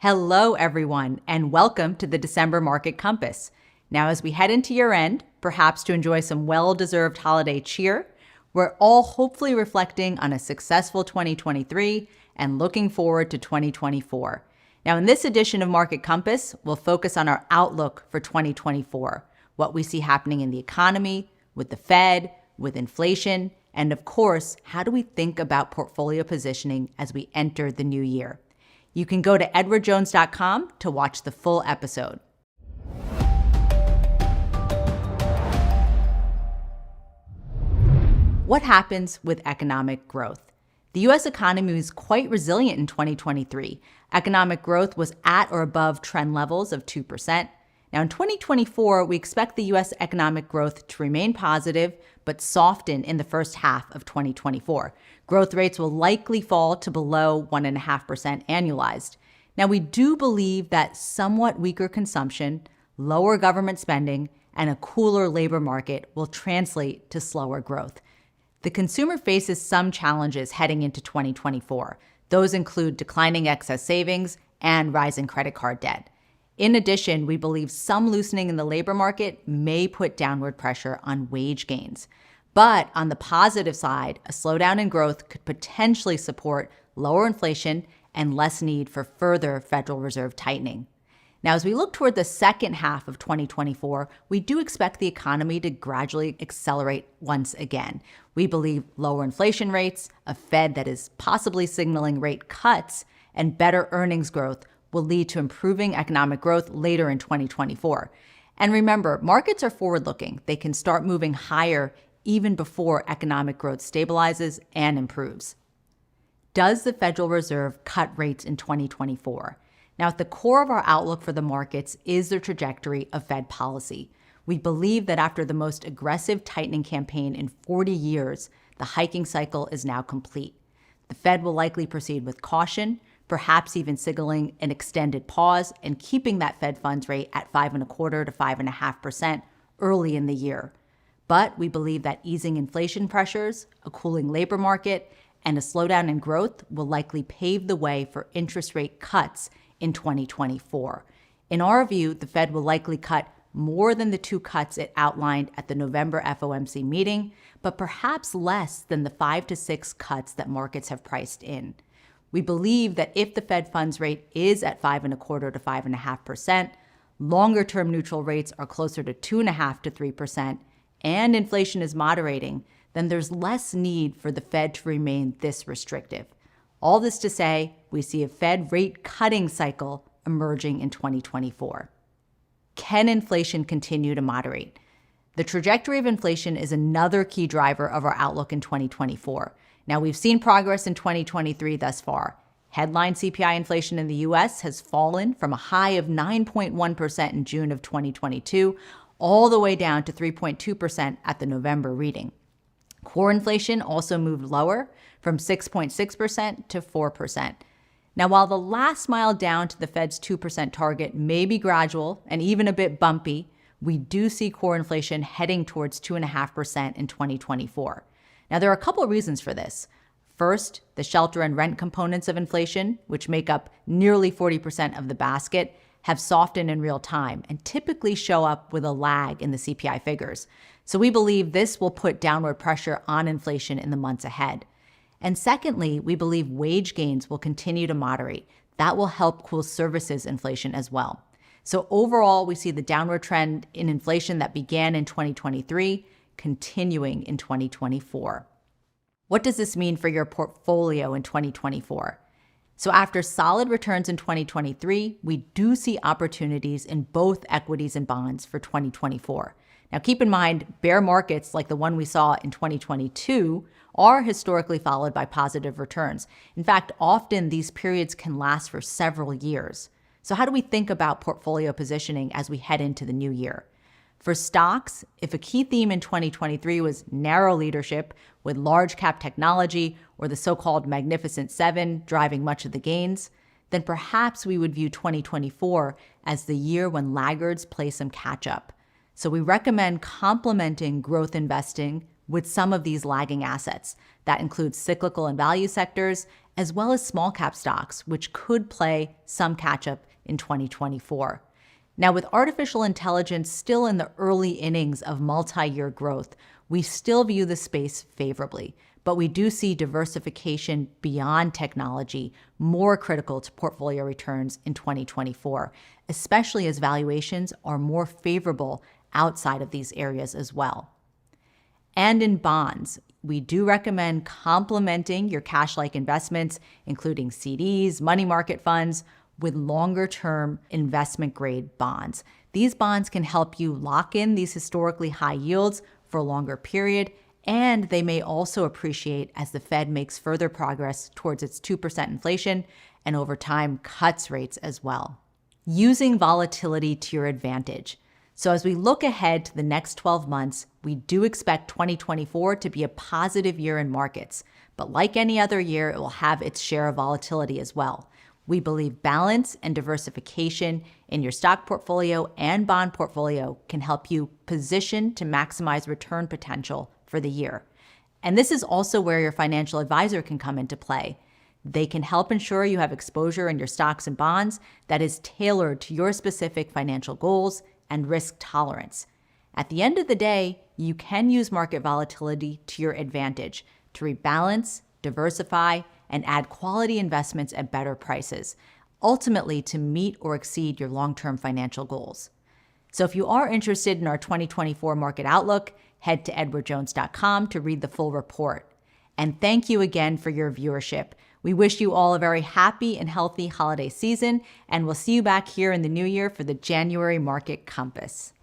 Hello, everyone, and welcome to the December Market Compass. Now, as we head into year end, perhaps to enjoy some well-deserved holiday cheer, we're all hopefully reflecting on a successful 2023 and looking forward to 2024. Now, in this edition of Market Compass, we'll focus on our outlook for 2024, what we see happening in the economy, with the Fed, with inflation, and of course, how do we think about portfolio positioning as we enter the new year? You can go to edwardjones.com to watch the full episode. What happens with economic growth? The U.S. economy was quite resilient in 2023. Economic growth was at or above trend levels of 2%. Now, in 2024, we expect the U.S. economic growth to remain positive, but soften in the first half of 2024. Growth rates will likely fall to below 1.5% annualized. Now, we do believe that somewhat weaker consumption, lower government spending, and a cooler labor market will translate to slower growth. The consumer faces some challenges heading into 2024. Those include declining excess savings and rising credit card debt. In addition, we believe some loosening in the labor market may put downward pressure on wage gains. But on the positive side, a slowdown in growth could potentially support lower inflation and less need for further Federal Reserve tightening. Now, as we look toward the second half of 2024, we do expect the economy to gradually accelerate once again. We believe lower inflation rates, a Fed that is possibly signaling rate cuts, and better earnings growth will lead to improving economic growth later in 2024. And remember, markets are forward-looking. They can start moving higher even before economic growth stabilizes and improves. Does the Federal Reserve cut rates in 2024? Now, at the core of our outlook for the markets is the trajectory of Fed policy. We believe that after the most aggressive tightening campaign in 40 years, the hiking cycle is now complete. The Fed will likely proceed with caution, perhaps even signaling an extended pause and keeping that Fed funds rate at 5.25% to 5.5% early in the year. But we believe that easing inflation pressures, a cooling labor market, and a slowdown in growth will likely pave the way for interest rate cuts in 2024. In our view, the Fed will likely cut more than the 2 cuts it outlined at the November FOMC meeting, but perhaps less than the 5 to 6 cuts that markets have priced in. We believe that if the Fed funds rate is at 5.25% to 5.5%, longer-term neutral rates are closer to 2.5% to 3%, and inflation is moderating, then there's less need for the Fed to remain this restrictive. All this to say, we see a Fed rate cutting cycle emerging in 2024. Can inflation continue to moderate? The trajectory of inflation is another key driver of our outlook in 2024. Now, we've seen progress in 2023 thus far. Headline CPI inflation in the U.S. has fallen from a high of 9.1% in June of 2022 all the way down to 3.2% at the November reading. Core inflation also moved lower from 6.6% to 4%. Now, while the last mile down to the Fed's 2% target may be gradual and even a bit bumpy, we do see core inflation heading towards 2.5% in 2024. Now, there are a couple of reasons for this. First, the shelter and rent components of inflation, which make up nearly 40% of the basket, have softened in real time and typically show up with a lag in the CPI figures. So we believe this will put downward pressure on inflation in the months ahead. And secondly, we believe wage gains will continue to moderate. That will help cool services inflation as well. So overall, we see the downward trend in inflation that began in 2023 continuing in 2024. What does this mean for your portfolio in 2024? So after solid returns in 2023, we do see opportunities in both equities and bonds for 2024. Now, keep in mind, bear markets like the one we saw in 2022 are historically followed by positive returns. In fact, often these periods can last for several years. So how do we think about portfolio positioning as we head into the new year? For stocks, if a key theme in 2023 was narrow leadership with large cap technology or the so-called Magnificent Seven driving much of the gains, then perhaps we would view 2024 as the year when laggards play some catch up. So we recommend complementing growth investing with some of these lagging assets. That includes cyclical and value sectors, as well as small cap stocks, which could play some catch up in 2024. Now, with artificial intelligence still in the early innings of multi-year growth, we still view the space favorably, but we do see diversification beyond technology more critical to portfolio returns in 2024, especially as valuations are more favorable outside of these areas as well. And in bonds, we do recommend complementing your cash-like investments, including CDs, money market funds, with longer-term investment-grade bonds. These bonds can help you lock in these historically high yields for a longer period, and they may also appreciate as the Fed makes further progress towards its 2% inflation and over time cuts rates as well. Using volatility to your advantage. So as we look ahead to the next 12 months, we do expect 2024 to be a positive year in markets. But like any other year, it will have its share of volatility as well. We believe balance and diversification in your stock portfolio and bond portfolio can help you position to maximize return potential for the year. And this is also where your financial advisor can come into play. They can help ensure you have exposure in your stocks and bonds that is tailored to your specific financial goals and risk tolerance. At the end of the day, you can use market volatility to your advantage to rebalance, diversify, and add quality investments at better prices, ultimately to meet or exceed your long-term financial goals. So if you are interested in our 2024 market outlook, head to edwardjones.com to read the full report. And thank you again for your viewership. We wish you all a very happy and healthy holiday season, and we'll see you back here in the new year for the January Market Compass.